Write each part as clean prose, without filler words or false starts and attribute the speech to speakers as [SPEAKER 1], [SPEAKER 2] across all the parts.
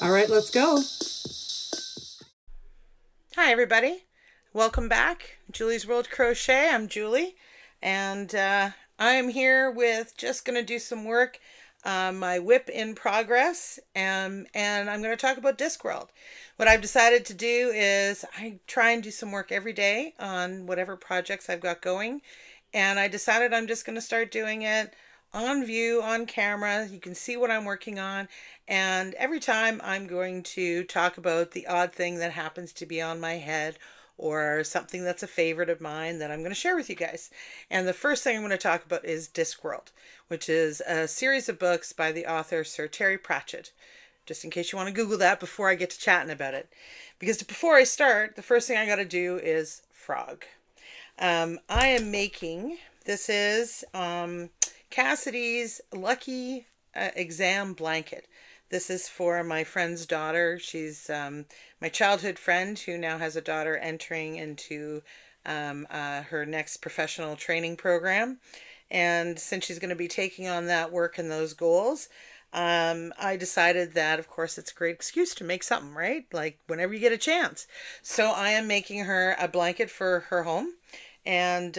[SPEAKER 1] All right, let's go.
[SPEAKER 2] Hi everybody, welcome back. Julie's World Crochet. I'm Julie, and I'm here with just gonna do some work, my WIP in progress, and I'm gonna talk about Discworld. What I've decided to do is I try and do some work every day on whatever projects I've got going, and I decided I'm just gonna start doing it on view, on camera. You can see what I'm working on, and every time I'm going to talk about the odd thing that happens to be on my head or something that's a favorite of mine that I'm going to share with you guys. And the first thing I'm going to talk about is Discworld, which is a series of books by the author Sir Terry Pratchett. Just in case you want to Google that before I get to chatting about it. Because before I start, the first thing I got to do is frog. I am making, this is Cassidy's Lucky Exam Blanket. This is for my friend's daughter. She's my childhood friend who now has a daughter entering into her next professional training program. And since she's going to be taking on that work and those goals, I decided that, of course, it's a great excuse to make something, right? Like whenever you get a chance. So I am making her a blanket for her home, and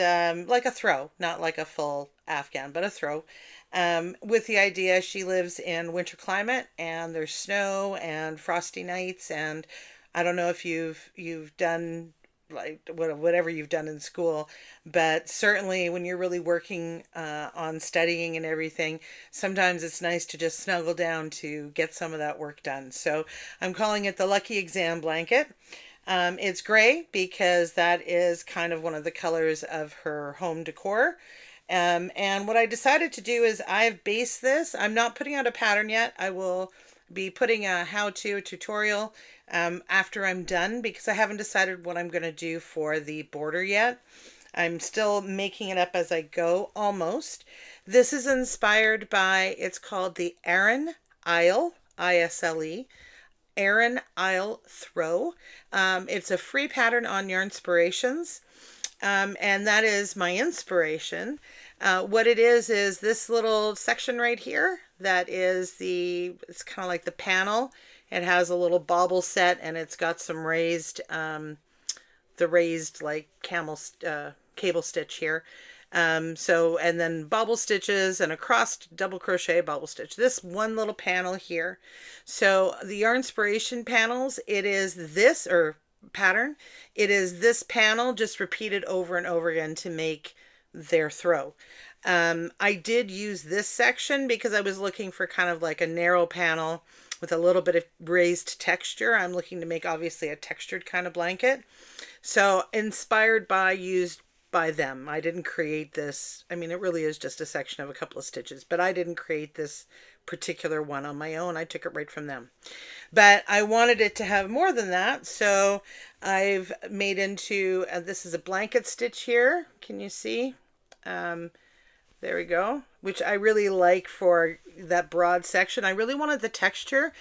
[SPEAKER 2] like a throw, not like a full Afghan, but a throw. With the idea she lives in winter climate and there's snow and frosty nights, and I don't know if you've done like whatever you've done in school, but certainly when you're really working on studying and everything, sometimes it's nice to just snuggle down to get some of that work done. So I'm calling it the Lucky Exam Blanket. It's gray because that is kind of one of the colors of her home decor. And what I decided to do is I've based this. I'm not putting out a pattern yet. I will be putting a how-to tutorial after I'm done, because I haven't decided what I'm going to do for the border yet. I'm still making it up as I go, almost. This is inspired by, it's called the Aran Isle, I-S-L-E. Aran Isle Throw. It's a free pattern on Yarnspirations, and that is my inspiration. What it is this little section right here that is it's kind of like the panel. It has a little bobble set, and it's got some raised, the raised like cable stitch here. And then bobble stitches and a crossed double crochet bobble stitch. This one little panel here. So the Yarnspiration panels, it is this, or pattern, it is this panel just repeated over and over again to make their throw. I did use this section because I was looking for kind of like a narrow panel with a little bit of raised texture. I'm looking to make obviously a textured kind of blanket. So inspired by, used by them. I didn't create this. I mean, it really is just a section of a couple of stitches, but I didn't create this particular one on my own. I took it right from them. But I wanted it to have more than that, so I've made into, this is a blanket stitch here. Can you see? There we go, which I really like for that broad section. I really wanted the texture,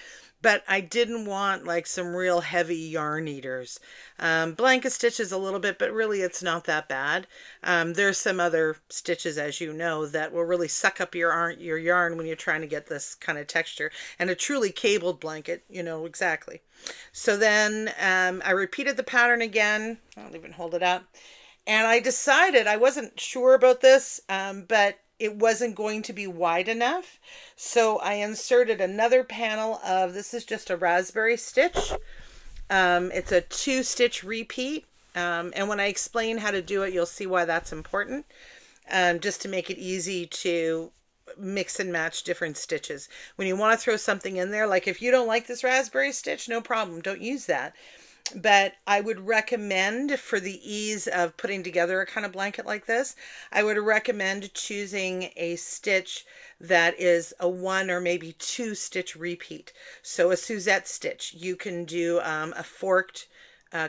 [SPEAKER 2] but I didn't want like some real heavy yarn eaters. Blanket stitches a little bit, but really it's not that bad. There's some other stitches, as you know, that will really suck up your yarn when you're trying to get this kind of texture. And a truly cabled blanket, you know exactly. So then I repeated the pattern again. I'll even hold it up. And I decided, I wasn't sure about this, but it wasn't going to be wide enough. So I inserted another panel of, this is just a raspberry stitch. It's a 2-stitch repeat. And when I explain how to do it, you'll see why that's important. Just to make it easy to mix and match different stitches. When you want to throw something in there, like if you don't like this raspberry stitch, no problem, don't use that. But I would recommend, for the ease of putting together a kind of blanket like this, I would recommend choosing a stitch that is a 1 or maybe 2 stitch repeat. So a Suzette stitch. You can do a forked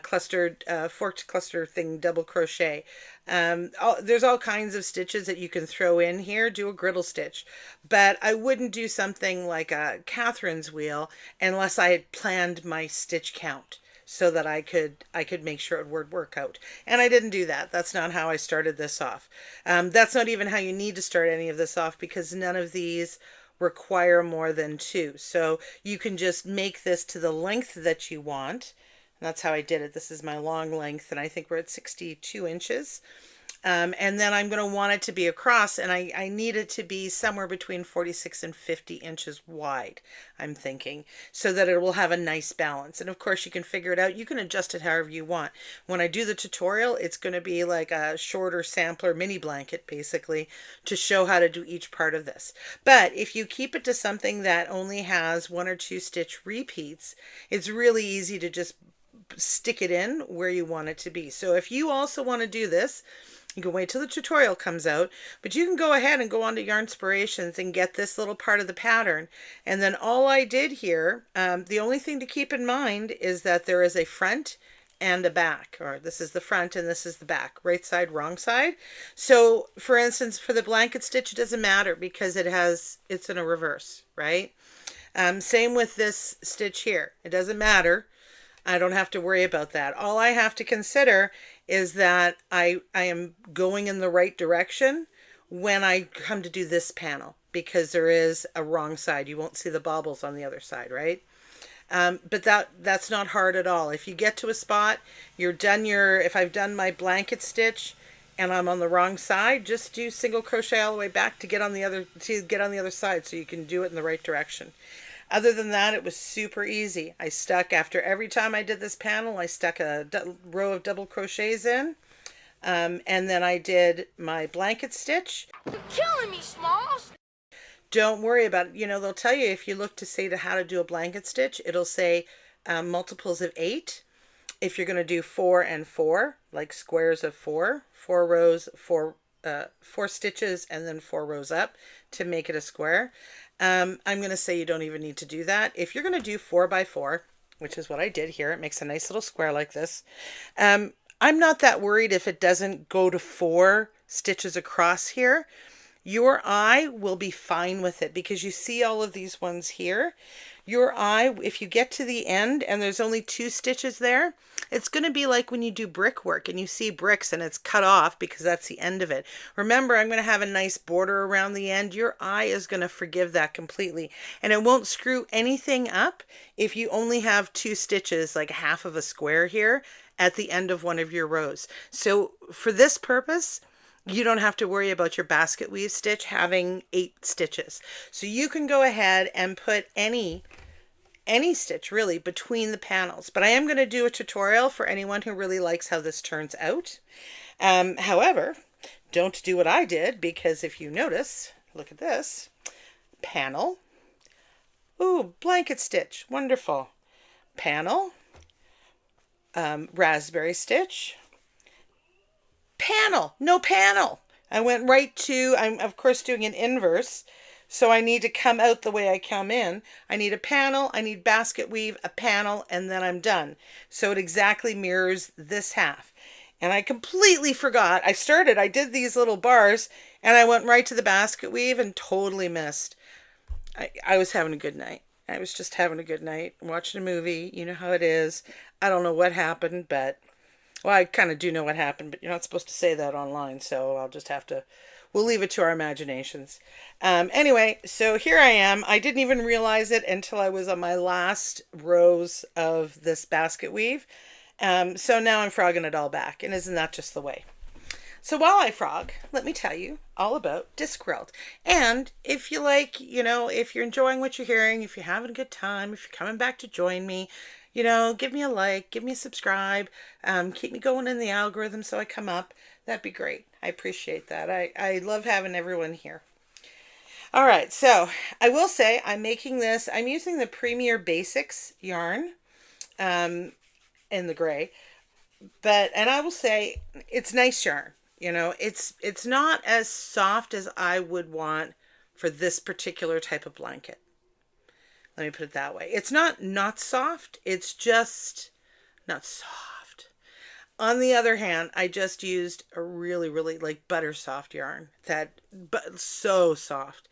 [SPEAKER 2] cluster thing, double crochet. There's all kinds of stitches that you can throw in here. Do a griddle stitch, but I wouldn't do something like a Catherine's wheel unless I had planned my stitch count, so that I could make sure it would work out. And I didn't do that. That's not how I started this off. That's not even how you need to start any of this off, because none of these require more than 2. So you can just make this to the length that you want. And that's how I did it. This is my long length, and I think we're at 62 inches. And then I'm going to want it to be across, and I need it to be somewhere between 46 and 50 inches wide, I'm thinking, so that it will have a nice balance. And of course, you can figure it out. You can adjust it however you want. When I do the tutorial, it's going to be like a shorter sampler mini blanket, basically, to show how to do each part of this. But if you keep it to something that only has 1 or 2 stitch repeats, it's really easy to just stick it in where you want it to be. So if you also want to do this, you can wait till the tutorial comes out, but you can go ahead and go on to Yarnspirations and get this little part of the pattern. And then all I did here, the only thing to keep in mind is that there is a front and a back, or this is the front and this is the back, right side, wrong side. So for instance, for the blanket stitch, it doesn't matter because it's in a reverse, right? Same with this stitch here. It doesn't matter. I don't have to worry about that. All I have to consider is that I am going in the right direction when I come to do this panel, because there is a wrong side. You won't see the bobbles on the other side, right? But that's not hard at all. If you get to a spot, you're done if I've done my blanket stitch and I'm on the wrong side, just do single crochet all the way back to get on the other side, so you can do it in the right direction. Other than that, it was super easy. I stuck, after every time I did this panel, I stuck a row of double crochets in. And then I did my blanket stitch.
[SPEAKER 1] You're killing me, Smalls.
[SPEAKER 2] Don't worry about it. You know, they'll tell you, if you look to say to how to do a blanket stitch, it'll say multiples of 8. If you're going to do 4 and 4, like squares of 4 rows, 4 stitches, and then 4 rows up to make it a square. I'm going to say you don't even need to do that. If you're going to do 4 by 4, which is what I did here, it makes a nice little square like this. I'm not that worried if it doesn't go to 4 stitches across here. Your eye will be fine with it, because you see all of these ones here. Your eye, if you get to the end and there's only 2 stitches there, it's going to be like when you do brickwork and you see bricks and it's cut off because that's the end of it. Remember, I'm going to have a nice border around the end. Your eye is going to forgive that completely, and it won't screw anything up if you only have 2 stitches, like half of a square here at the end of one of your rows. So for this purpose, you don't have to worry about your basket weave stitch having 8 stitches. So you can go ahead and put any stitch really between the panels. But I am going to do a tutorial for anyone who really likes how this turns out. However, don't do what I did, because if you notice, look at this panel. Ooh, blanket stitch, wonderful. Panel, raspberry stitch, panel, no panel. I went right to, I'm of course doing an inverse, so I need to come out the way I come in. I need a panel, I need basket weave, a panel, and then I'm done. So it exactly mirrors this half. And I completely forgot. I did these little bars, and I went right to the basket weave and totally missed. I was having a good night. I was just having a good night, watching a movie. You know how it is. I don't know what happened, but, well, I kind of do know what happened, but you're not supposed to say that online, so I'll just have to, we'll leave it to our imaginations. Anyway, so here I am. I didn't even realize it until I was on my last rows of this basket weave. So now I'm frogging it all back, and isn't that just the way? So while I frog, let me tell you all about Discworld. And if you like, you know, if you're enjoying what you're hearing, if you're having a good time, if you're coming back to join me, you know, give me a like, give me a subscribe, keep me going in the algorithm so I come up. That'd be great. I appreciate that. I love having everyone here. All right, so I will say I'm making this, I'm using the Premier Basics yarn in the gray, and I will say it's nice yarn. You know, it's not as soft as I would want for this particular type of blanket. Let me put it that way. It's not soft. It's just not soft. On the other hand, I just used a really, really like butter soft yarn but so soft,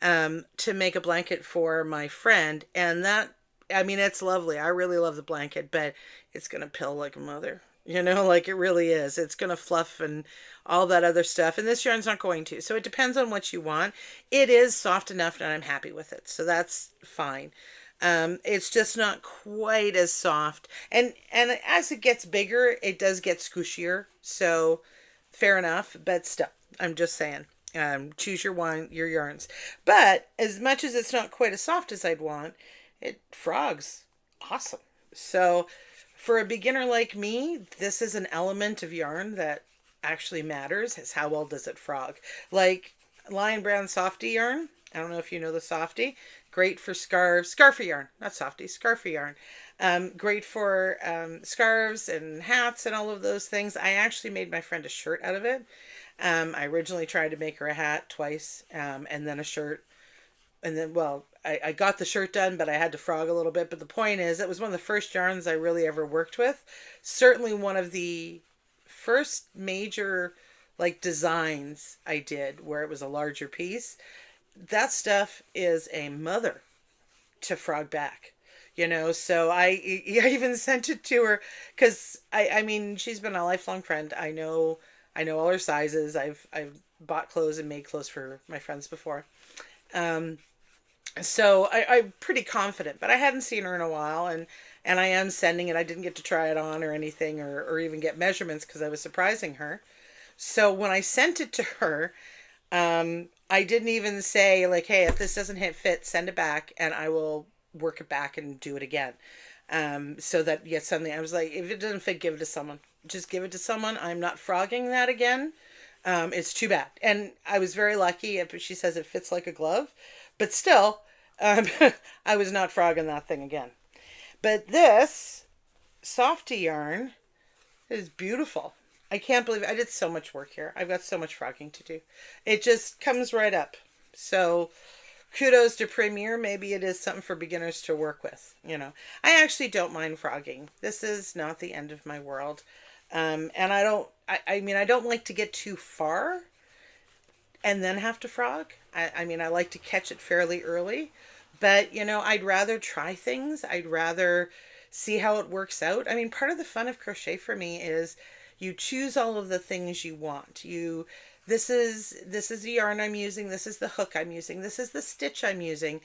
[SPEAKER 2] to make a blanket for my friend. And that, I mean, it's lovely. I really love the blanket, but it's going to pill like a mother. You know, like it really is. It's going to fluff and all that other stuff. And this yarn's not going to. So it depends on what you want. It is soft enough and I'm happy with it. So that's fine. It's just not quite as soft. And as it gets bigger, it does get squishier. So fair enough. But still, I'm just saying. Choose your yarns. But as much as it's not quite as soft as I'd want, it frogs awesome. So for a beginner like me, this is an element of yarn that actually matters, is how well does it frog. Like Lion Brand Softy yarn, I don't know if you know the Softy, great for scarves, scarfy yarn, not Softy, scarfy yarn. Great for scarves and hats and all of those things. I actually made my friend a shirt out of it. I originally tried to make her a hat twice, and then a shirt. And then, well, I got the shirt done, but I had to frog a little bit. But the point is, it was one of the first yarns I really ever worked with. Certainly one of the first major, like, designs I did where it was a larger piece. That stuff is a mother to frog back. You know, so I even sent it to her because I mean, she's been a lifelong friend. I know all her sizes. I've bought clothes and made clothes for my friends before. So I'm pretty confident, but I hadn't seen her in a while, and I am sending it. I didn't get to try it on or anything, or even get measurements because I was surprising her. So when I sent it to her, I didn't even say like, hey, if this doesn't fit, send it back and I will work it back and do it again. So that you get something. I was like, if it doesn't fit, give it to someone. Just give it to someone. I'm not frogging that again. It's too bad. And I was very lucky. She says it fits like a glove, but still, I was not frogging that thing again. But this Softy yarn is beautiful. I can't believe it. I did so much work here. I've got so much frogging to do. It just comes right up. So kudos to Premier. Maybe it is something for beginners to work with. You know, I actually don't mind frogging. This is not the end of my world. And I mean, I don't like to get too far and then have to frog. I mean, I like to catch it fairly early, but you know, I'd rather try things. I'd rather see how it works out. I mean, part of the fun of crochet for me is you choose all of the things you want. This is the yarn I'm using. This is the hook I'm using. This is the stitch I'm using.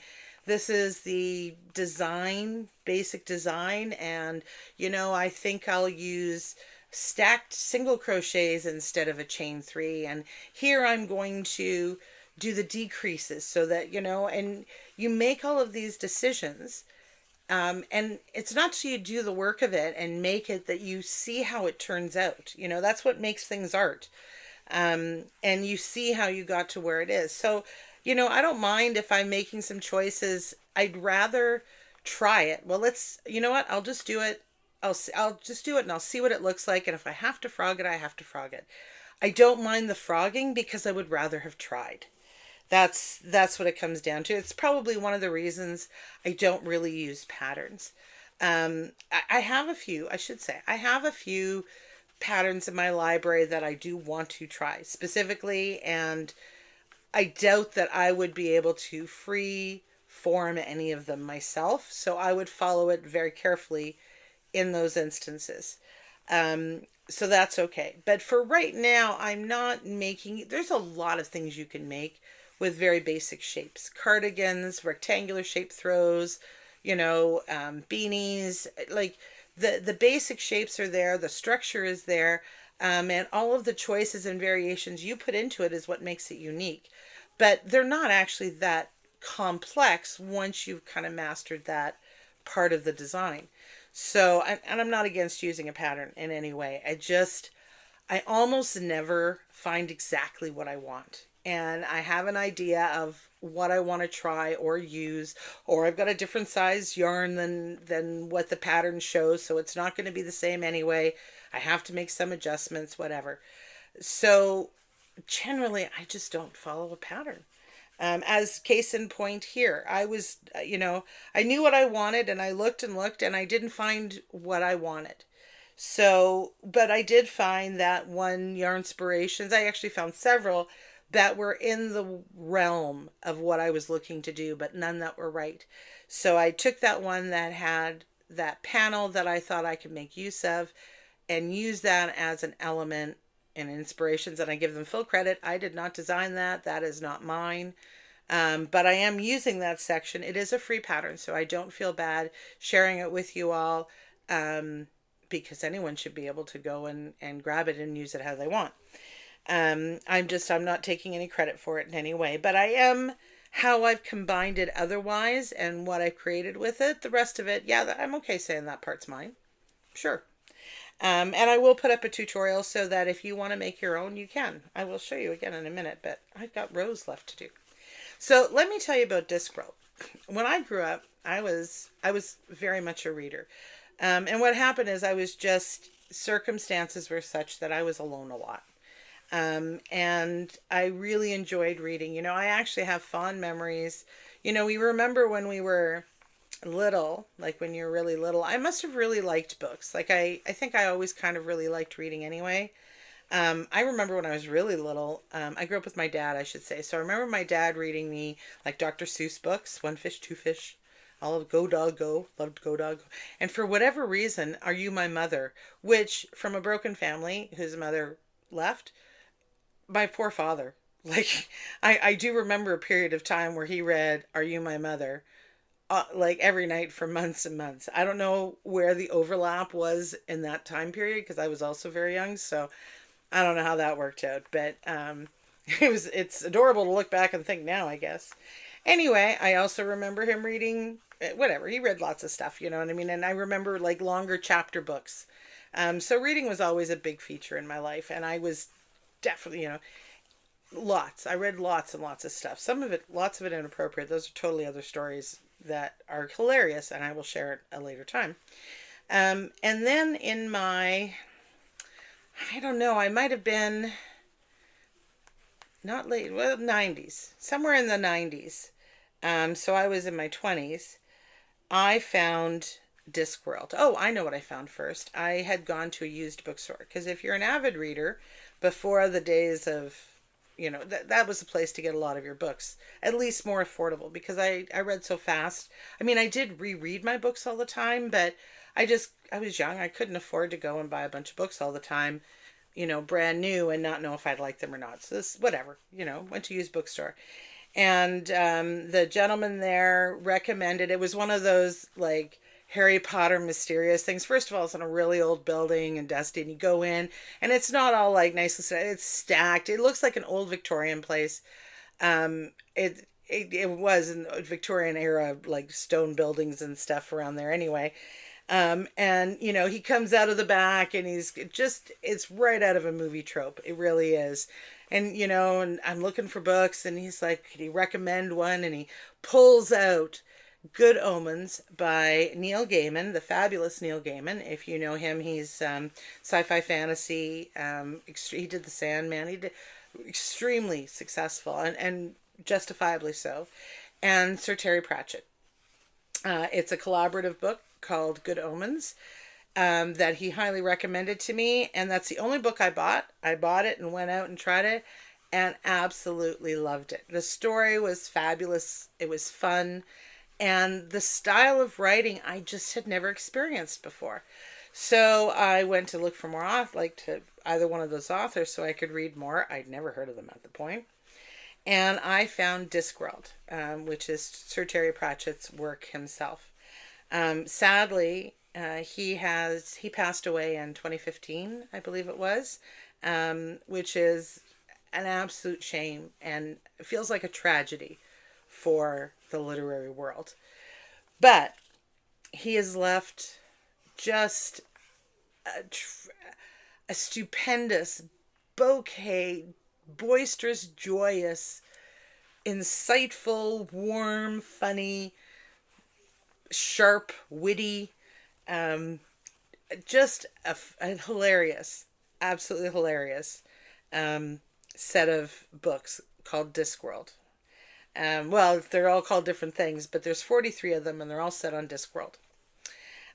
[SPEAKER 2] This is the design, basic design. And, you know, I think I'll use stacked single crochets instead of a chain 3. And here I'm going to do the decreases so that, you know, and you make all of these decisions. And it's not till you do the work of it and make it that you see how it turns out. You know, that's what makes things art. And you see how you got to where it is. So, you know, I don't mind if I'm making some choices. I'd rather try it. Well, you know what? I'll just do it. I'll just do it and I'll see what it looks like. And if I have to frog it, I have to frog it. I don't mind the frogging because I would rather have tried. That's what it comes down to. It's probably one of the reasons I don't really use patterns. I have a few, I should say. I have a few patterns in my library that I do want to try specifically, and I doubt that I would be able to free form any of them myself. So I would follow it very carefully in those instances. So that's okay. But for right now, I'm not making, there's a lot of things you can make with very basic shapes. Cardigans, rectangular shape throws, you know, beanies, like the basic shapes are there. The structure is there. And all of the choices and variations you put into it is what makes it unique. But they're not actually that complex once you've kind of mastered that part of the design. So, and I'm not against using a pattern in any way. I almost never find exactly what I want. And I have an idea of what I want to try or use, or I've got a different size yarn than what the pattern shows, so it's not going to be the same anyway. I have to make some adjustments, whatever. So generally, I just don't follow a pattern. As case in point here, I was, you know, I knew what I wanted and I looked and looked and I didn't find what I wanted. So, but I did find that one Yarnspirations, I actually found several that were in the realm of what I was looking to do, but none that were right. So I took that one that had that panel that I thought I could make use of, and use that as an element and inspirations. And I give them full credit. I did not design that. That is not mine. But I am using that section. It is a free pattern, so I don't feel bad sharing it with you all, because anyone should be able to go and grab it and use it how they want. I'm not taking any credit for it in any way, but I am how I've combined it otherwise and what I've created with it. The rest of it, yeah, I'm okay saying that part's mine. Sure. And I will put up a tutorial so that if you want to make your own, you can. I will show you again in a minute, but I've got rows left to do. So let me tell you about Discworld. When I grew up, I was very much a reader. And what happened is circumstances were such that I was alone a lot. And I really enjoyed reading. I actually have fond memories. We remember when we were little, like when you're really little, I must have really liked books. Like I think I always kind of really liked reading anyway. I remember when I was really little, I grew up with my dad, I should say. So I remember my dad reading me like Dr. Seuss books, One Fish, Two Fish, all of Go Dog Go, loved Go Dog Go. And for whatever reason, Are You My Mother, which from a broken family whose mother left, my poor father, like I do remember a period of time where he read Are You My Mother, like every night for months and months. I don't know where the overlap was in that time period because I was also very young, so I don't know how that worked out, but it's adorable to look back and think now, I guess. Anyway, I also remember him reading whatever. He read lots of stuff, you know what I mean? And I remember like longer chapter books. So reading was always a big feature in my life, and I was definitely, lots. I read lots and lots of stuff. Lots of it inappropriate. Those are totally other stories that are hilarious, and I will share it at a later time. And then in my, I don't know, I might have been not late, well, 90s, somewhere in the 90s. So I was in my 20s. I found Discworld. Oh, I know what I found first. I had gone to a used bookstore because if you're an avid reader, before the days of, that was the place to get a lot of your books, at least more affordable, because I read so fast. I mean, I did reread my books all the time, but I was young. I couldn't afford to go and buy a bunch of books all the time, brand new and not know if I'd like them or not. So this, whatever, went to used bookstore. And the gentleman there recommended, it was one of those like Harry Potter mysterious things. First of all, it's in a really old building and dusty, and you go in and it's not all like nicely, it's stacked. It looks like an old Victorian place. It was in the Victorian era, like stone buildings and stuff around there anyway. And he comes out of the back and it's right out of a movie trope. It really is. And, and I'm looking for books, and he's like, could he recommend one? And he pulls out Good Omens by Neil Gaiman, the fabulous Neil Gaiman. If you know him, he's sci-fi fantasy. He did The Sandman. He did extremely successful and justifiably so. And Sir Terry Pratchett. It's a collaborative book called Good Omens that he highly recommended to me, and that's the only book I bought. I bought it and went out and tried it and absolutely loved it. The story was fabulous. It was fun, and the style of writing I just had never experienced before. So I went to look for more to either one of those authors so I could read more. I'd never heard of them at the point. And I found Discworld, which is Sir Terry Pratchett's work himself. Sadly, he passed away in 2015, I believe it was, which is an absolute shame and it feels like a tragedy for the literary world. But he has left just a stupendous bouquet, boisterous, joyous, insightful, warm, funny, sharp, witty, just a hilarious, absolutely hilarious set of books called Discworld. Well, they're all called different things, but there's 43 of them, and they're all set on Discworld.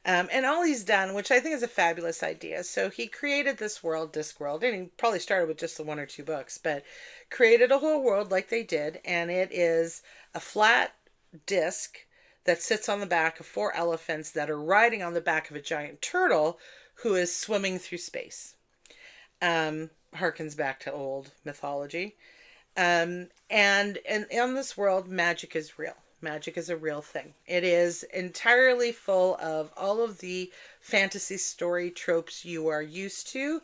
[SPEAKER 2] And all he's done, which I think is a fabulous idea. So he created this world, Discworld, and he probably started with just the 1 or 2 books, but created a whole world like they did. And it is a flat disc that sits on the back of 4 elephants that are riding on the back of a giant turtle who is swimming through space. Harkens back to old mythology. And in this world, magic is real. Magic is a real thing. It is entirely full of all of the fantasy story tropes you are used to,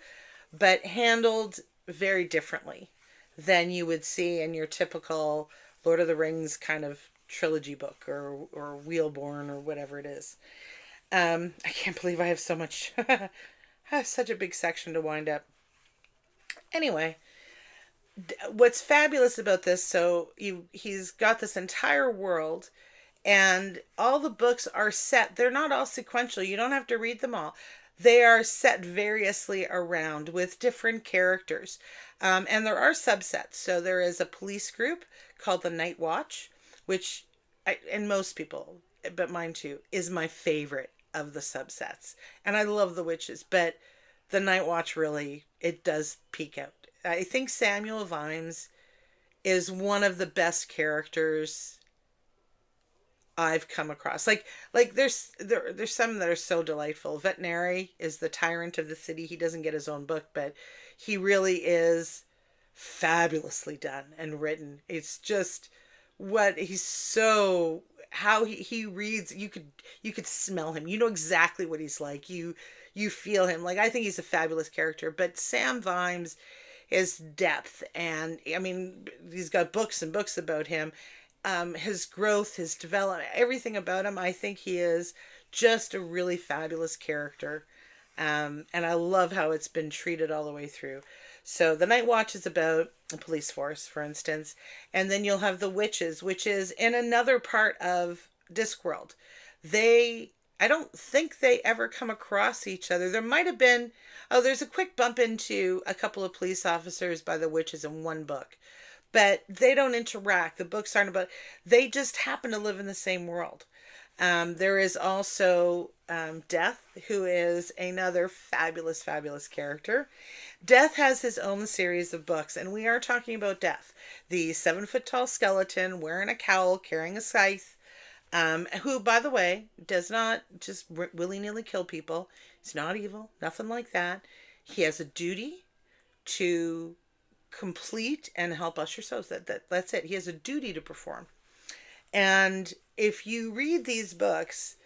[SPEAKER 2] but handled very differently than you would see in your typical Lord of the Rings kind of trilogy book or Wheelborn or whatever it is. I can't believe I have so much, I have such a big section to wind up. Anyway, what's fabulous about this, so he's got this entire world, and all the books are set. They're not all sequential. You don't have to read them all. They are set variously around with different characters. And there are subsets. So there is a police group called the Night Watch, which, and most people, but mine too, is my favorite of the subsets. And I love the witches, but the Night Watch really, it does peak out. I think Samuel Vimes is one of the best characters I've come across. Like there's some that are so delightful. Veterinary is the tyrant of the city. He doesn't get his own book, but he really is fabulously done and written. It's just what he's so how he reads. You could smell him. You know exactly what he's like. You feel him. Like, I think he's a fabulous character. But Sam Vimes, his depth, and I mean, he's got books and books about him. His growth, his development, everything about him, I think he is just a really fabulous character. And I love how it's been treated all the way through. So the Night Watch is about a police force, for instance. And then you'll have the witches, which is in another part of Discworld. I don't think they ever come across each other. There might have been, there's a quick bump into a couple of police officers by the witches in one book. But they don't interact. The books aren't about, they just happen to live in the same world. There is also Death, who is another fabulous, fabulous character. Death has his own series of books, and we are talking about Death, the 7-foot-tall skeleton wearing a cowl, carrying a scythe, who, by the way, does not just willy-nilly kill people. He's not evil, nothing like that. He has a duty to complete and help usher souls. That's it. He has a duty to perform. And if you read these books,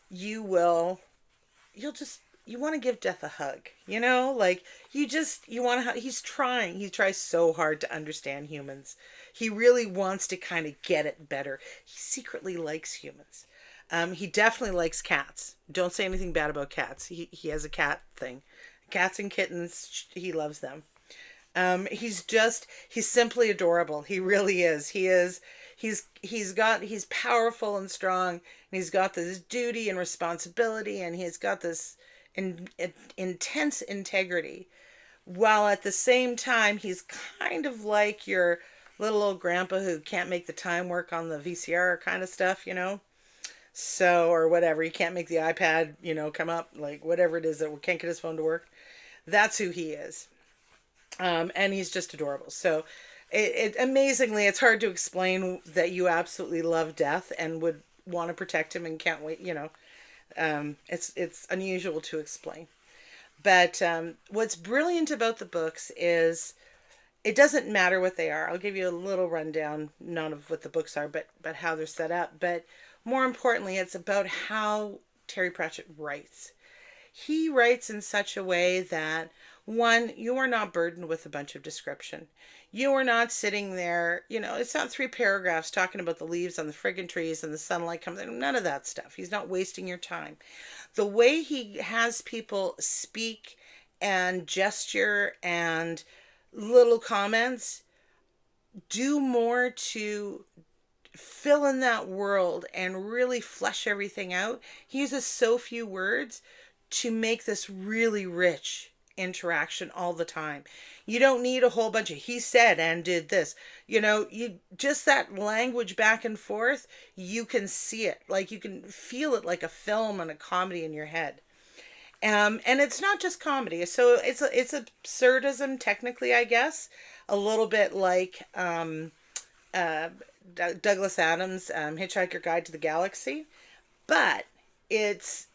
[SPEAKER 2] you want to give Death a hug, like you want to, he tries so hard to understand humans. He really wants to kind of get it better. He secretly likes humans. He definitely likes cats. Don't say anything bad about cats. He has a cat thing. Cats and kittens, he loves them. He's simply adorable. He really is. He's powerful and strong, and he's got this duty and responsibility, and he's got this intense integrity, while at the same time, he's kind of like your little old grandpa who can't make the time work on the VCR kind of stuff, so, or whatever. He can't make the iPad, come up, like whatever it is that can't get his phone to work. That's who he is. And he's just adorable. So amazingly, it's hard to explain that you absolutely love Death and would want to protect him and can't wait, it's unusual to explain. But what's brilliant about the books is it doesn't matter what they are. I'll give you a little rundown, not of what the books are, but how they're set up. But more importantly, it's about how Terry Pratchett writes. He writes in such a way that, one, you are not burdened with a bunch of description. You are not sitting there, it's not 3 paragraphs talking about the leaves on the friggin' trees and the sunlight comes in. None of that stuff. He's not wasting your time. The way he has people speak and gesture and little comments do more to fill in that world and really flesh everything out. He uses so few words to make this really rich interaction all the time. You don't need a whole bunch of he said and did this. You just that language back and forth, you can see it. Like you can feel it like a film and a comedy in your head. And it's not just comedy. So it's absurdism technically, I guess. A little bit like Douglas Adams' Hitchhiker Guide to the Galaxy. But it's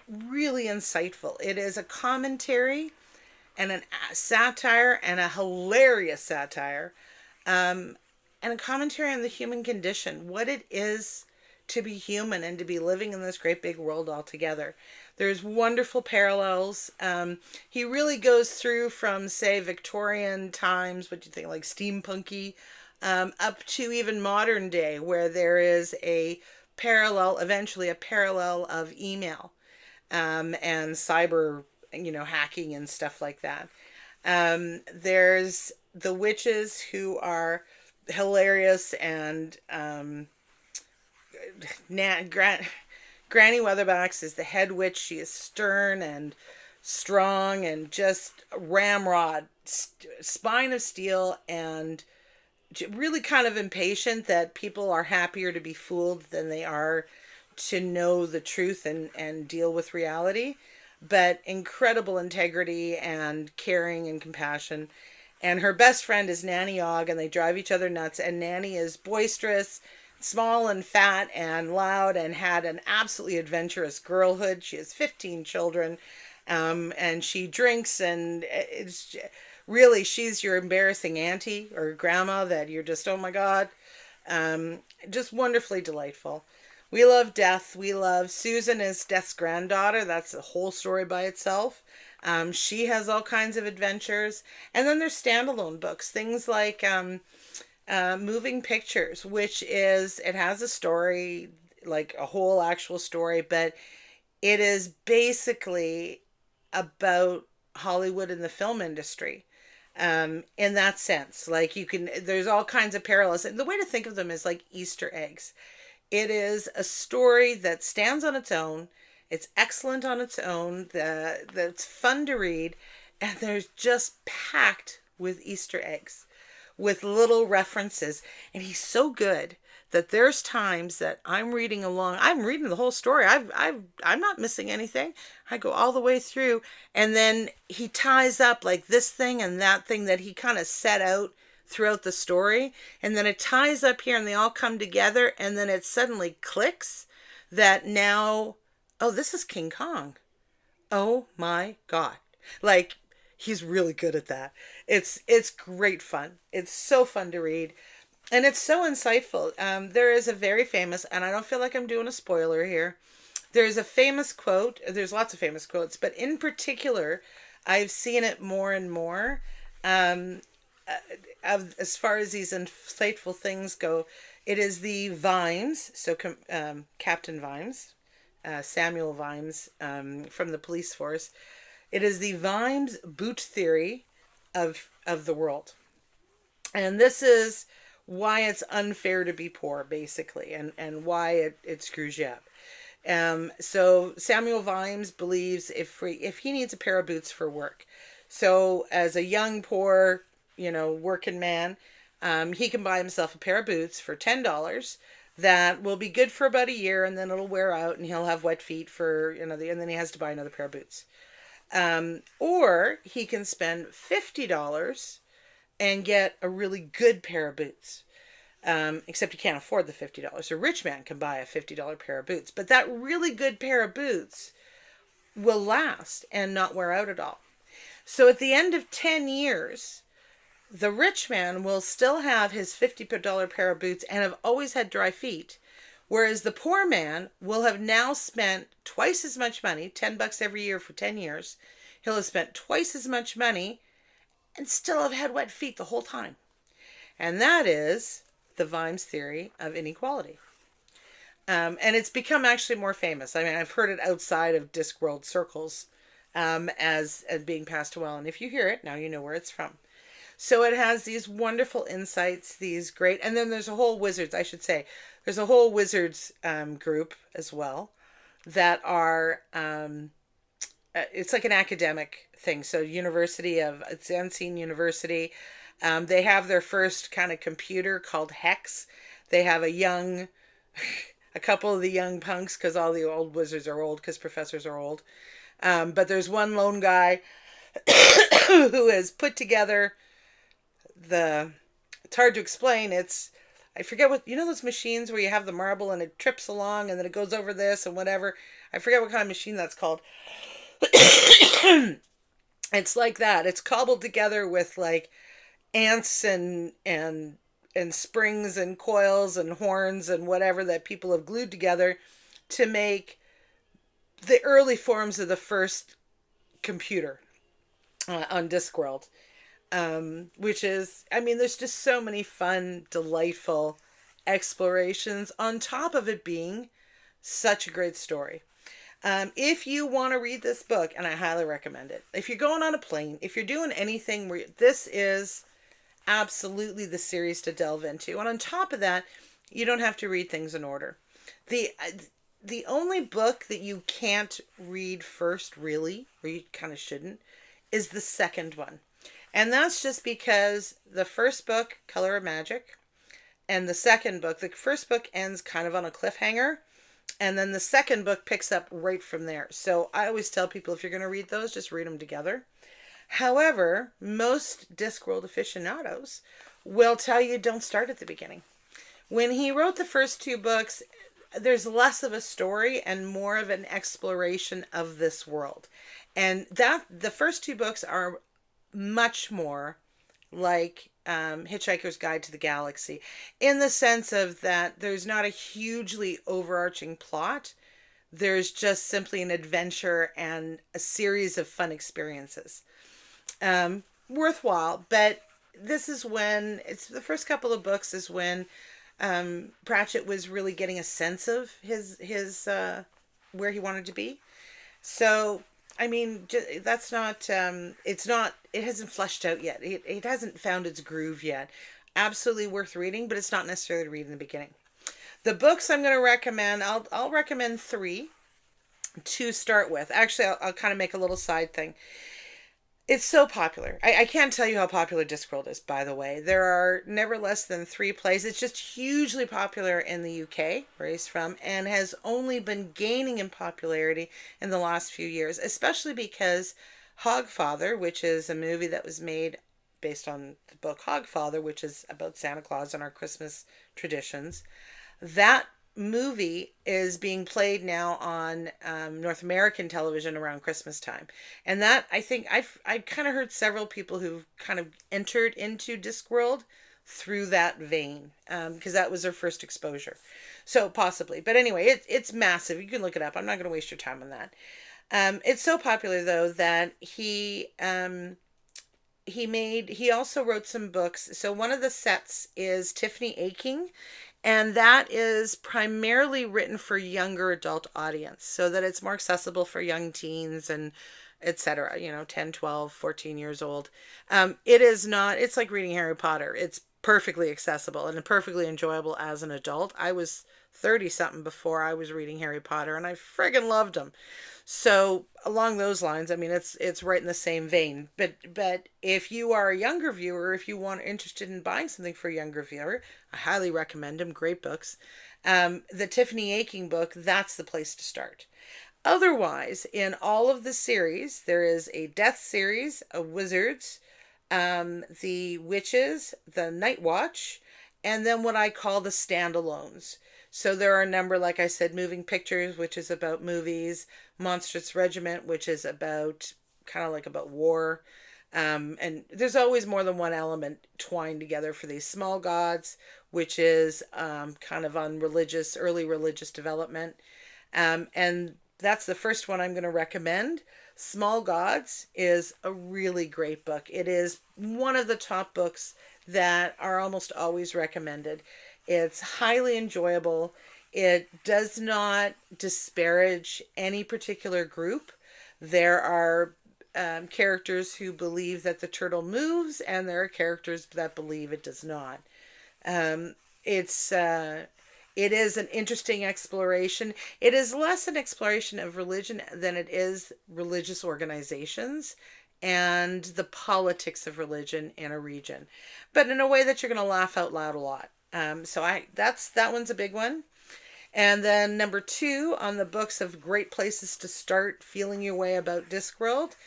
[SPEAKER 2] really insightful. It is a commentary and a satire, and a hilarious satire, and a commentary on the human condition, what it is to be human and to be living in this great big world all together. There's wonderful parallels. He really goes through from, say, Victorian times, what do you think, like steampunky, up to even modern day, where there is a parallel, eventually a parallel of email, and cyber, hacking and stuff like that. There's the witches, who are hilarious, and Granny Weatherbox is the head witch. She is stern and strong and just ramrod, spine of steel, and really kind of impatient that people are happier to be fooled than they are to know the truth and deal with reality. But incredible integrity and caring and compassion. And her best friend is Nanny Og, and they drive each other nuts. And Nanny is boisterous, small and fat and loud, and had an absolutely adventurous girlhood. She has 15 children, and she drinks, and it's really, she's your embarrassing auntie or grandma that you're just, oh my God. Just wonderfully delightful. We love Death. We love Susan is Death's granddaughter. That's a whole story by itself. She has all kinds of adventures. And then there's standalone books, things like Moving Pictures, which is, it has a story, like a whole actual story, but it is basically about Hollywood and the film industry. In that sense, like there's all kinds of parallels. And the way to think of them is like Easter eggs. It is a story that stands on its own. It's excellent on its own. That's fun to read. And there's just packed with Easter eggs, with little references. And he's so good that there's times that I'm reading along. I'm reading the whole story. I'm not missing anything. I go all the way through. And then he ties up like this thing and that thing that he kind of set out throughout the story, and then it ties up here and they all come together, and then it suddenly clicks that now, oh, this is King Kong. Oh my God. Like, he's really good at that. It's great fun. It's so fun to read, and it's so insightful. There is a very famous, and I don't feel like I'm doing a spoiler here, there's a famous quote. There's lots of famous quotes, but in particular, I've seen it more and more. As far as these insightful things go, it is the Vimes, so Captain Vimes, Samuel Vimes, from the police force. It is the Vimes boot theory of the world. And this is why it's unfair to be poor, basically, and why it screws you up. So Samuel Vimes believes if he needs a pair of boots for work, so as a young, poor, working man, he can buy himself a pair of boots for $10 that will be good for about a year, and then it'll wear out and he'll have wet feet for, and then he has to buy another pair of boots. Or he can spend $50 and get a really good pair of boots. Except he can't afford the $50. A rich man can buy a $50 pair of boots, but that really good pair of boots will last and not wear out at all. So at the end of 10 years, the rich man will still have his $50 pair of boots and have always had dry feet, whereas the poor man will have now spent twice as much money, $10 every year for 10 years. He'll have spent twice as much money and still have had wet feet the whole time. And that is the Vimes theory of inequality. And it's become actually more famous. I mean, I've heard it outside of Discworld circles as being passed well. And if you hear it, now you know where it's from. So it has these wonderful insights, these great, and then there's a whole wizards, I should say, there's a whole wizards group as well that are, it's like an academic thing. So it's Unseen University. They have their first kind of computer called Hex. They have a couple of the young punks, because all the old wizards are old, because professors are old. But there's one lone guy who has put together it's hard to explain. It's I forget what, you know those machines where you have the marble and it trips along and then it goes over this and whatever. I forget what kind of machine that's called. It's like that. It's cobbled together with like ants and springs and coils and horns and whatever that people have glued together to make the early forms of the first computer on Discworld. Which is, I mean, there's just so many fun, delightful explorations on top of it being such a great story. If you want to read this book, and I highly recommend it, if you're going on a plane, if you're doing anything where this is absolutely the series to delve into. And on top of that, you don't have to read things in order. The only book that you can't read first, really, or you kind of shouldn't, is the second one. And that's just because the first book, Color of Magic, and the second book, the first book ends kind of on a cliffhanger, and then the second book picks up right from there. So I always tell people, if you're going to read those, just read them together. However, most Discworld aficionados will tell you don't start at the beginning. When he wrote the first two books, there's less of a story and more of an exploration of this world. And that the first two books are much more like Hitchhiker's Guide to the Galaxy, in the sense of that there's not a hugely overarching plot. There's just simply an adventure and a series of fun experiences. Worthwhile, but this is when, it's the first couple of books is when Pratchett was really getting a sense of his where he wanted to be. So I mean, that's not, it hasn't fleshed out yet. It hasn't found its groove yet. Absolutely worth reading, but it's not necessarily to read in the beginning. The books I'm going to recommend, I'll recommend 3 to start with. Actually, I'll kind of make a little side thing. It's so popular. I can't tell you how popular Discworld is, by the way. There are never less than 3 plays. It's just hugely popular in the UK, where he's from, and has only been gaining in popularity in the last few years, especially because Hogfather, which is a movie that was made based on the book Hogfather, which is about Santa Claus and our Christmas traditions, that movie is being played now on North American television around Christmas time. And that, I think, I've kind of heard several people who've kind of entered into Discworld through that vein, because that was their first exposure. So possibly. But anyway, it's massive. You can look it up. I'm not going to waste your time on that. It's so popular, though, that he also wrote some books. So one of the sets is Tiffany Aching, and that is primarily written for younger adult audience, so that it's more accessible for young teens and etc., 10, 12, 14 years old. It is not, it's like reading Harry Potter. It's perfectly accessible and perfectly enjoyable as an adult. I was 30 something before I was reading Harry Potter, and I friggin' loved them. So along those lines, I mean, it's right in the same vein. But if you are a younger viewer, if you want interested in buying something for a younger viewer, I highly recommend them. Great books. The Tiffany Aching book, that's the place to start. Otherwise, in all of the series, there is a Death series, a Wizards, the Witches, the Night Watch, and then what I call the standalones. So there are a number, like I said, Moving Pictures, which is about movies, Monstrous Regiment, which is about kind of like about war. And there's always more than one element twined together for these. Small Gods, which is kind of on early religious development. And that's the first one I'm going to recommend. Small Gods is a really great book. It is one of the top books that are almost always recommended. It's highly enjoyable. It does not disparage any particular group. There are characters who believe that the turtle moves, and there are characters that believe it does not. It is an interesting exploration. It is less an exploration of religion than it is religious organizations and the politics of religion in a region, but in a way that you're going to laugh out loud a lot. That one's a big one. And then number 2 on the books of great places to start feeling your way about Discworld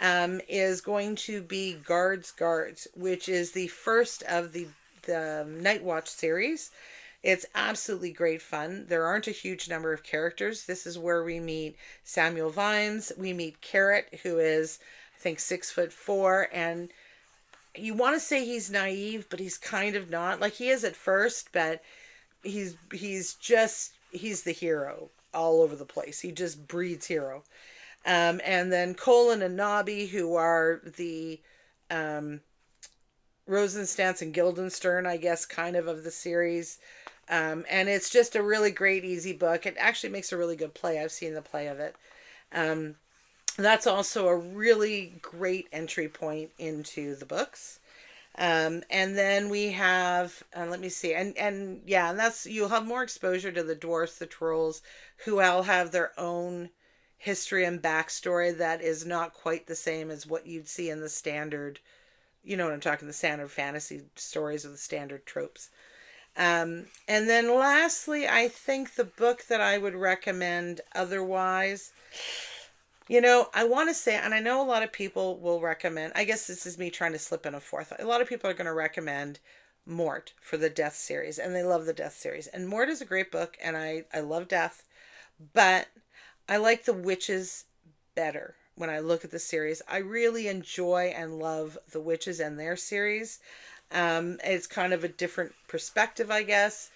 [SPEAKER 2] is going to be Guards, which is the first of the the Night Watch series. It's absolutely great fun. There aren't a huge number of characters. This is where we meet Samuel Vines. We meet Carrot, who is, I think, 6'4", and you want to say he's naive, but he's kind of not. Like, he is at first, but he's the hero all over the place. He just breeds hero. And then Colin and Nobby, who are the Rosenstantz and Guildenstern, I guess, kind of the series. And it's just a really great, easy book. It actually makes a really good play. I've seen the play of it. That's also a really great entry point into the books. And then we have, let me see, and yeah, and that's, you'll have more exposure to the dwarfs, the trolls, who all have their own history and backstory that is not quite the same as what you'd see in the standard, you know what I'm talking, the standard fantasy stories or the standard tropes. And then lastly, I think the book that I would recommend otherwise, you know, I want to say, and I know a lot of people will recommend, I guess this is me trying to slip in a fourth. A lot of people are going to recommend Mort for the Death series, and they love the Death series. And Mort is a great book, and I love Death, but I like the Witches better when I look at the series. I really enjoy and love the Witches and their series. It's kind of a different perspective, I guess,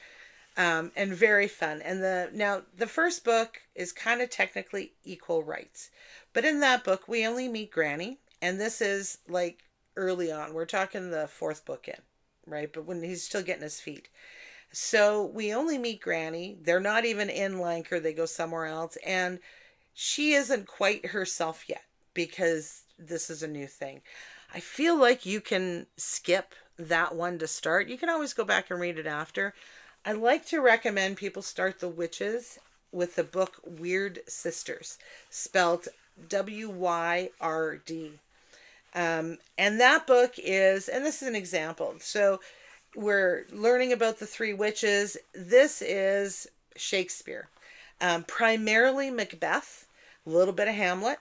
[SPEAKER 2] and very fun. And the first book is kind of technically equal rights, but in that book we only meet Granny, and this is like early on. We're talking the fourth book in, right? But when he's still getting his feet. So we only meet Granny. They're not even in Lancre. They go somewhere else, and she isn't quite herself yet because this is a new thing. I feel like you can skip that one to start. You can always go back and read it after. I like to recommend people start The Witches with the book Weird Sisters, spelled Wyrd. And that book is, and this is an example. So we're learning about the three witches. This is Shakespeare, primarily Macbeth, a little bit of Hamlet.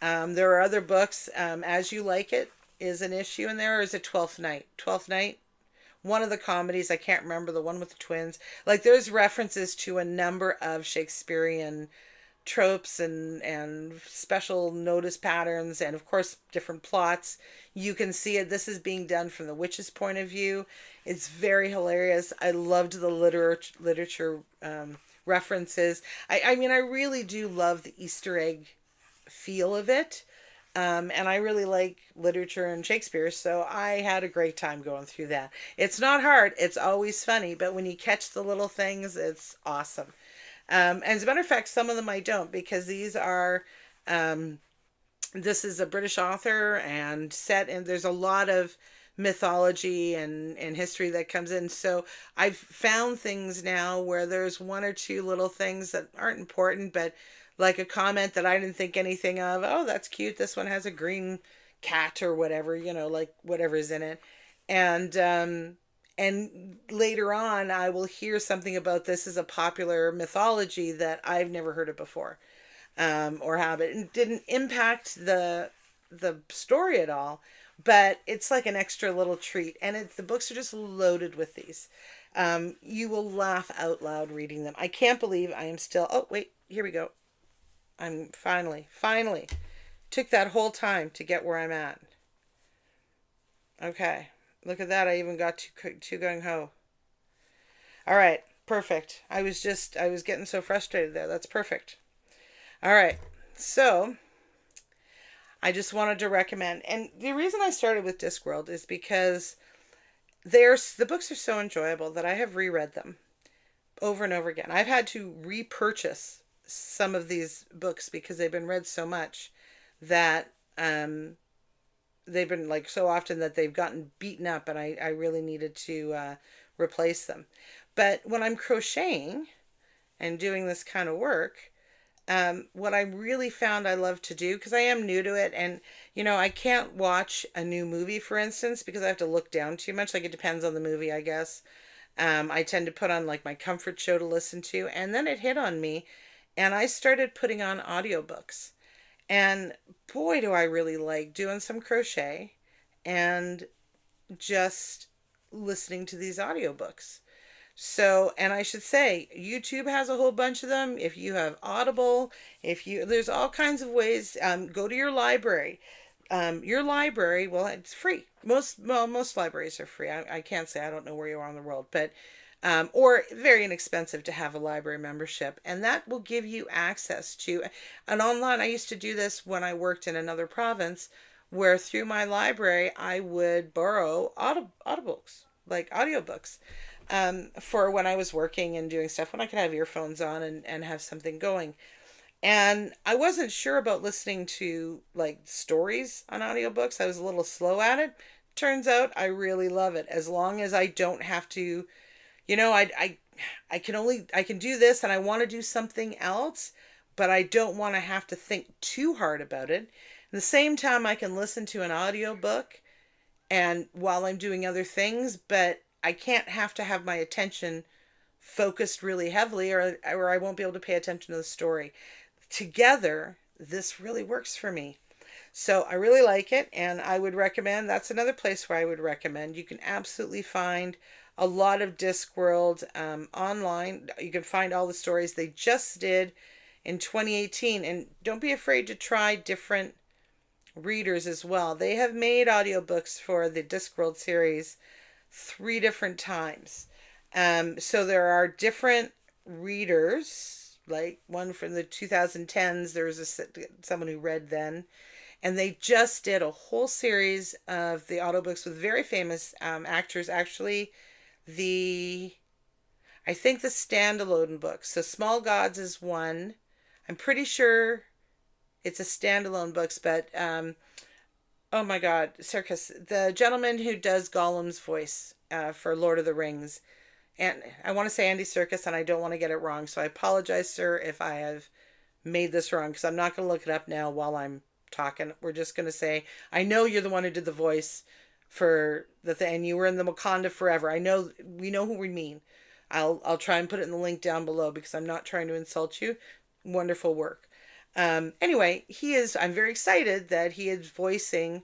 [SPEAKER 2] There are other books. As You Like It is an issue in there, or is it Twelfth Night? Twelfth Night? One of the comedies, I can't remember, the one with the twins. Like, there's references to a number of Shakespearean tropes and special notice patterns, and of course different plots. You can see it. This is being done from the witch's point of view. It's very hilarious. I loved the literature references. I mean, I really do love the Easter egg feel of it. And I really like literature and Shakespeare, so I had a great time going through that. It's not hard. It's always funny, but when you catch the little things, it's awesome. And as a matter of fact, some of them I don't, because these are, this is a British author and set, and there's a lot of mythology and history that comes in. So I've found things now where there's one or two little things that aren't important, but like a comment that I didn't think anything of. Oh, that's cute. This one has a green cat or whatever, you know, like whatever's in it. And later on, I will hear something about this as a popular mythology that I've never heard of before, or have it. It didn't impact the story at all, but it's like an extra little treat. And the books are just loaded with these. You will laugh out loud reading them. I can't believe I am still. Oh, wait, here we go. I'm finally took that whole time to get where I'm at. Okay. Look at that. I even got too gung ho. All right. Perfect. I was getting so frustrated there. That's perfect. All right. So I just wanted to recommend, and the reason I started with Discworld is because the books are so enjoyable that I have reread them over and over again. I've had to repurchase some of these books because they've been read so much that they've been like so often that they've gotten beaten up, and I really needed to replace them. But when I'm crocheting and doing this kind of work, what I really found I love to do, because I am new to it, and you know, I can't watch a new movie, for instance, because I have to look down too much. Like, it depends on the movie, I guess. I tend to put on like my comfort show to listen to, and then it hit on me, and I started putting on audiobooks. And boy, do I really like doing some crochet and just listening to these audiobooks. So, and I should say, YouTube has a whole bunch of them. If you have Audible, there's all kinds of ways. Go to your library. Your library, well, it's free. Most libraries are free. I can't say, I don't know where you are in the world, but or very inexpensive to have a library membership, and that will give you access to an online. I used to do this when I worked in another province, where through my library I would borrow audiobooks, like audiobooks, for when I was working and doing stuff, when I could have earphones on and have something going. And I wasn't sure about listening to like stories on audiobooks. I was a little slow at it. Turns out I really love it, as long as I don't have to, I can do this and I want to do something else, but I don't want to have to think too hard about it. At the same time, I can listen to an audiobook and while I'm doing other things, but I can't have to have my attention focused really heavily, or I won't be able to pay attention to the story. Together, this really works for me. So I really like it, and I would recommend, that's another place where I would recommend. You can absolutely find a lot of Discworld online. You can find all the stories they just did in 2018, and don't be afraid to try different readers as well. They have made audiobooks for the Discworld series 3 different times. So there are different readers, like one from the 2010s. There was someone who read then, and they just did a whole series of the audiobooks with very famous actors. Actually, I think the standalone books. So Small Gods is one. I'm pretty sure it's a standalone books, but oh my God, Circus, the gentleman who does Gollum's voice for Lord of the Rings. And I want to say Andy Serkis, and I don't want to get it wrong. So I apologize, sir, if I have made this wrong, because I'm not going to look it up now while I'm talking. We're just going to say, I know you're the one who did the voice for the thing, and you were in the Wakanda Forever. We know who we mean. I'll try and put it in the link down below, because I'm not trying to insult you. Wonderful work. Anyway, I'm very excited that he is voicing,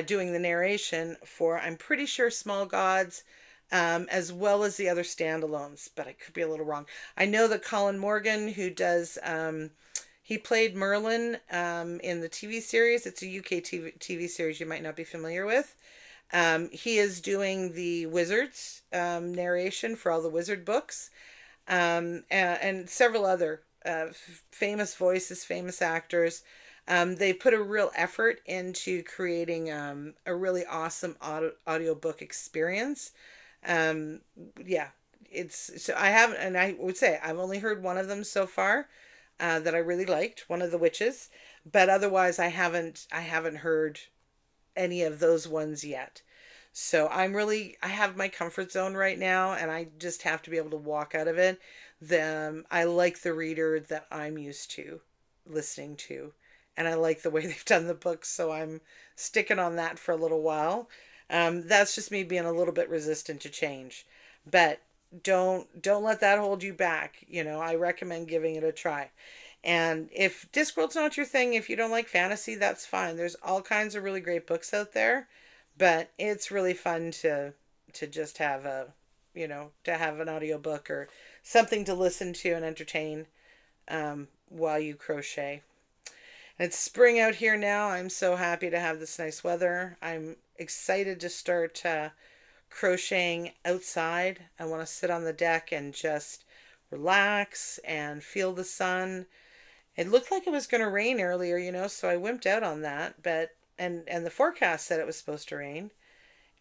[SPEAKER 2] doing the narration for, I'm pretty sure, Small Gods, as well as the other standalones, but I could be a little wrong. I know that Colin Morgan, who does, he played Merlin in the TV series. It's a UK TV series you might not be familiar with. He is doing the Wizards narration for all the Wizard books, and several other famous voices, famous actors. They put a real effort into creating a really awesome audiobook experience. Yeah, so I haven't, and I would say I've only heard one of them so far that I really liked, one of the witches, but otherwise I haven't I haven't any of those ones yet. So I have my comfort zone right now, and I just have to be able to walk out of it. I like the reader that I'm used to listening to, and I like the way they've done the books, so I'm sticking on that for a little while. That's just me being a little bit resistant to change, but don't let that hold you back. I recommend giving it a try. And if Discworld's not your thing, if you don't like fantasy, that's fine. There's all kinds of really great books out there, but it's really fun to just have to have an audiobook or something to listen to and entertain while you crochet. And it's spring out here now. I'm so happy to have this nice weather. I'm excited to start crocheting outside. I want to sit on the deck and just relax and feel the sun. It looked like it was going to rain earlier, so I wimped out on that. But and the forecast said it was supposed to rain,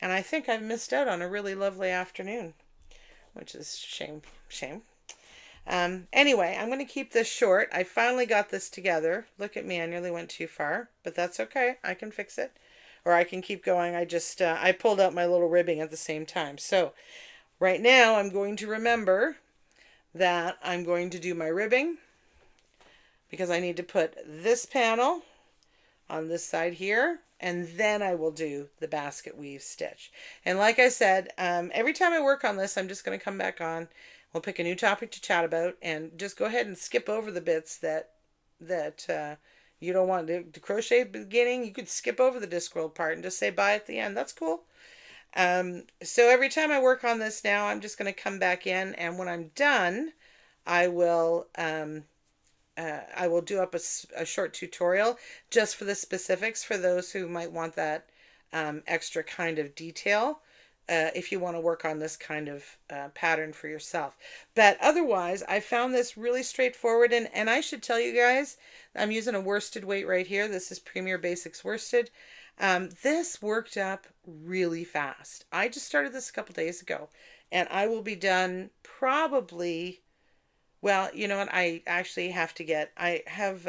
[SPEAKER 2] and I think I've missed out on a really lovely afternoon, which is shame. Anyway, I'm going to keep this short. I finally got this together. Look at me, I nearly went too far, but that's okay. I can fix it, or I can keep going. I just I pulled out my little ribbing at the same time. So right now I'm going to remember that I'm going to do my ribbing, because I need to put this panel on this side here, and then I will do the basket weave stitch. And like I said, every time I work on this, I'm just going to come back on. We'll pick a new topic to chat about, and just go ahead and skip over the bits that you don't want to crochet at the beginning. You could skip over the Discworld part and just say bye at the end. That's cool. So every time I work on this now, I'm just going to come back in, and when I'm done, I will do up a short tutorial just for the specifics for those who might want that extra kind of detail. If you want to work on this kind of pattern for yourself. But otherwise, I found this really straightforward. And I should tell you guys, I'm using a worsted weight right here. This is Premier Basics worsted. This worked up really fast. I just started this a couple days ago. And I will be done probably, well, you know what? I actually have to get, I have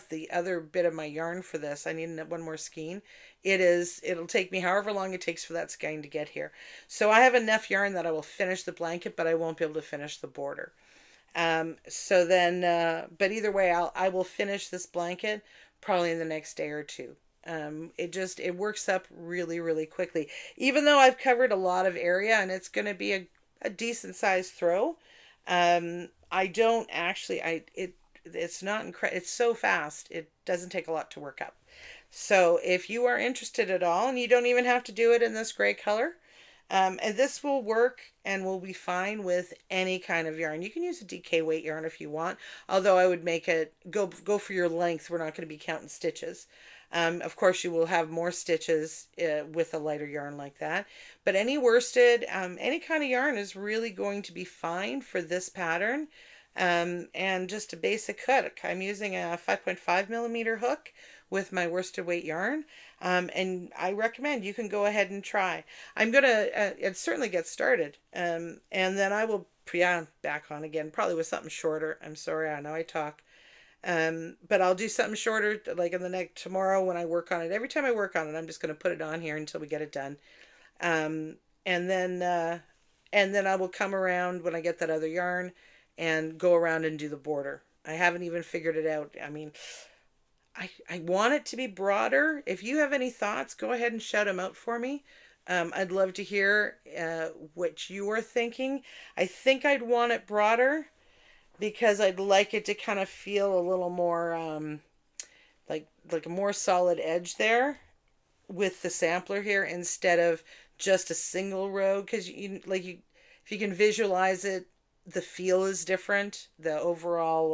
[SPEAKER 2] the other bit of my yarn for this. I need one more skein. It'll take me however long it takes for that skein to get here. So I have enough yarn that I will finish the blanket, but I won't be able to finish the border. So then, but either way, I will finish this blanket probably in the next day or two. It works up really, really quickly. Even though I've covered a lot of area and it's going to be a decent sized throw, I don't actually, it's not it's so fast. It doesn't take a lot to work up. So if you are interested at all, and you don't even have to do it in this gray color, and this will work and will be fine with any kind of yarn. You can use a DK weight yarn if you want, although I would make it go for your length. We're not going to be counting stitches. Of course, you will have more stitches with a lighter yarn like that. But any worsted, any kind of yarn is really going to be fine for this pattern. And just a basic hook. I'm using a 5.5 millimeter hook with my worsted weight yarn. And I recommend you can go ahead and try. I'm going to certainly get started. And then I will, back on again, probably with something shorter. I'm sorry, I know I talk. But I'll do something shorter, like in the next tomorrow when I work on it. Every time I work on it, I'm just going to put it on here until we get it done. And then I will come around when I get that other yarn and go around and do the border. I haven't even figured it out. I mean, I want it to be broader. If you have any thoughts, go ahead and shout them out for me. I'd love to hear what you are thinking. I think I'd want it broader because I'd like it to kind of feel a little more like a more solid edge there with the sampler here instead of just a single row. Because if you can visualize it, the feel is different. The overall,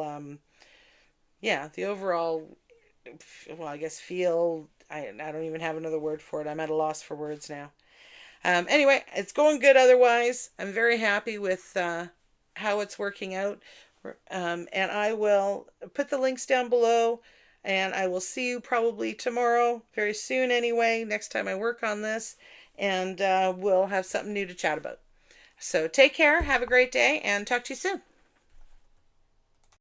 [SPEAKER 2] well, I guess feel, I don't even have another word for it. I'm at a loss for words now. Anyway, it's going good otherwise. I'm very happy with how it's working out. And I will put the links down below, and I will see you probably tomorrow, very soon anyway, next time I work on this, and we'll have something new to chat about. So take care, have a great day, and talk to you soon.